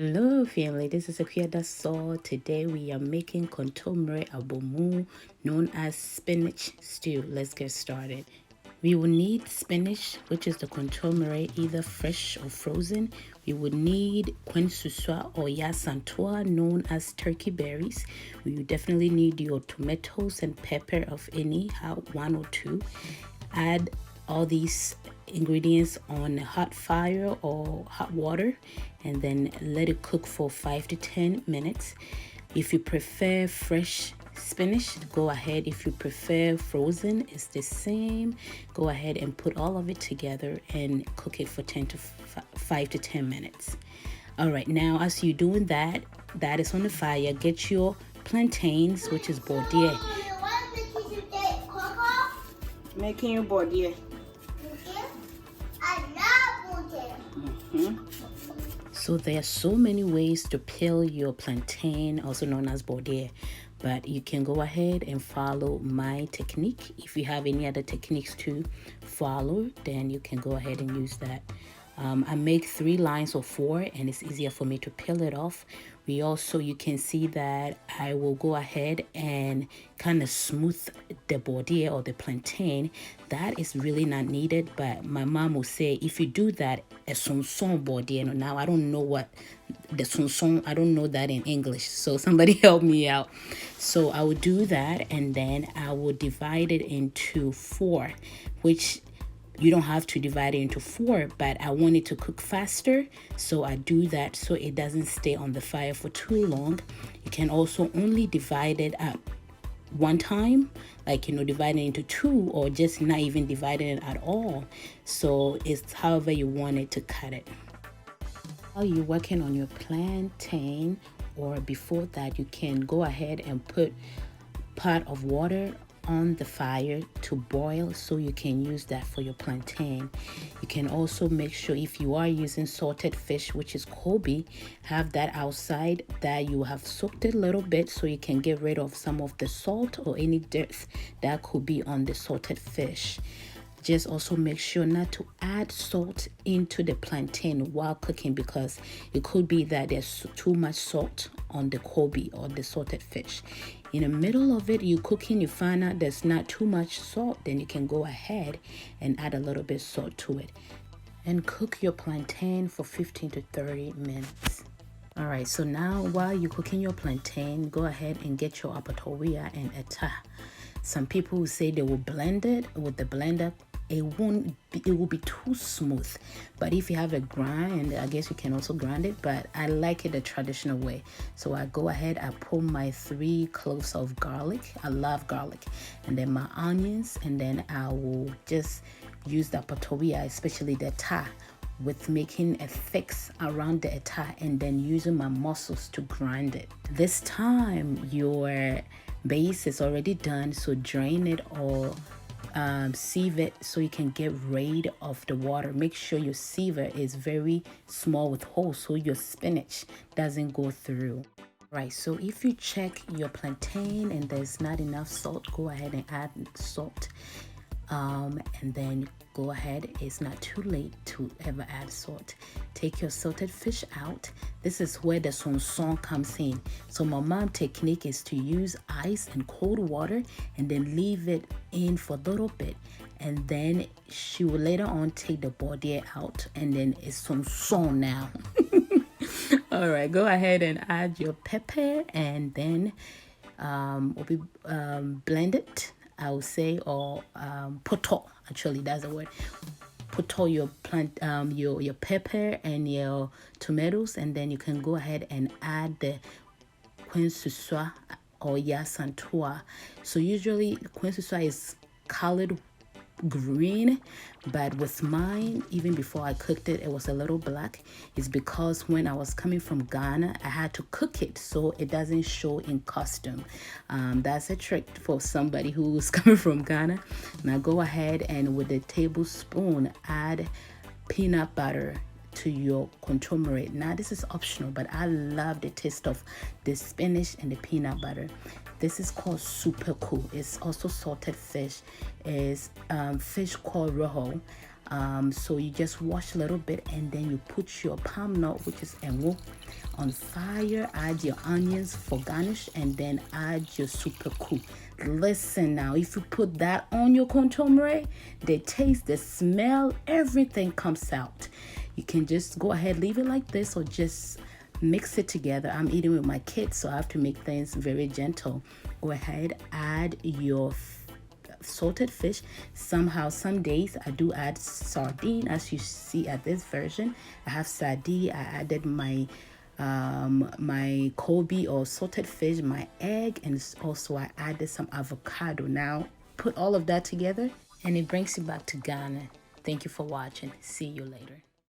Hello family, this is Akuya Saw. Today we are making KONTOMIRE ABOMU, known as spinach stew. Let's get started. We will need spinach, which is the KONTOMIRE, either fresh or frozen. We would need nsusua or asantewaa, known as turkey berries. We will definitely need your tomatoes and pepper of any, one or two. Add all these ingredients on a hot fire or hot water and then let it cook for 5 to 10 minutes. If you prefer fresh spinach, go ahead. If you prefer frozen, it's the same. Go ahead and put all of it together and cook it for 5 to 10 minutes. All right, now as you're doing that is on the fire. Get your plantains, which is bordier. Making your bordier. So there are so many ways to peel your plantain, also known as bordier, but you can go ahead and follow my technique. If you have any other techniques to follow, then you can go ahead and use that. I make 3 lines or 4 and it's easier for me to peel it off. You can see that I will go ahead and kind of smooth the bordier or the plantain. That is really not needed, but my mom will say if you do that, a sonson bordier. Now I don't know what the sonson, I don't know that in English, so somebody help me out. So I will do that and then I will divide it into 4, which you don't have to divide it into 4, but I want it to cook faster, so I do that so it doesn't stay on the fire for too long. You can also only divide it at one time, like divide it into 2, or just not even dividing it at all. So it's however you want it to cut it. While you're working on your plantain, or before that, you can go ahead and put pot of water on the fire to boil so you can use that for your plantain. You can also make sure if you are using salted fish, which is Koobi, have that outside that you have soaked it a little bit so you can get rid of some of the salt or any dirt that could be on the salted fish. Just also make sure not to add salt into the plantain while cooking, because it could be that there's too much salt on the Koobi or the salted fish. In the middle of it, you cooking, you find out there's not too much salt, then you can go ahead and add a little bit of salt to it and cook your plantain for 15 to 30 minutes. All right, so now while you're cooking your plantain, go ahead and get your apatowiya and eta. Some people will say they will blend it with the blender. It will be too smooth, but if you have a grind, I guess you can also grind it, but I like it the traditional way. So I go ahead, I pull my 3 cloves of garlic. I love garlic. And then my onions, and then I will just use the apatowiya, especially the eta, with making a fix around the eta and then using my muscles to grind it. This time your base is already done, so drain it or sieve it so you can get rid of the water. Make sure your siever is very small with holes so your spinach doesn't go through. Right, so if you check your plantain and there's not enough salt, go ahead and add salt. And then go ahead, it's not too late to ever add salt. Take your salted fish out. This is where the sonson comes in. So my mom's technique is to use ice and cold water and then leave it in for a little bit, and then she will later on take the bordier out, and then it's sonson now. All right, go ahead and add your pepper and then blend it, I would say, or poto. Actually, that's the word. Poto your your pepper and your tomatoes, and then you can go ahead and add the nsusua or asantewaa. So usually nsusua is colored green, but with mine, even before I cooked it, it was a little black. It's because when I was coming from Ghana, I had to cook it so it doesn't show in costume. That's a trick for somebody who's coming from Ghana. Now go ahead and with a tablespoon add peanut butter to your KONTOMIRE. Now this is optional, but I love the taste of the spinach and the peanut butter. This is called Superku. It's also salted fish. It's fish called Rohu. So you just wash a little bit, and then you put your palm nut, which is enwo, on fire. Add your onions for garnish, and then add your Superku. Listen now, if you put that on your kontomire, the taste, the smell, everything comes out. You can just go ahead, leave it like this, or just mix it together. I'm eating with my kids, so I have to make things very gentle. Go ahead, add your salted fish. Somehow, some days I do add sardine, as you see at this version. I have sardine. I added my my Koobi or salted fish, my egg, and also I added some avocado. Now put all of that together and it brings you back to Ghana. Thank you for watching. See you later.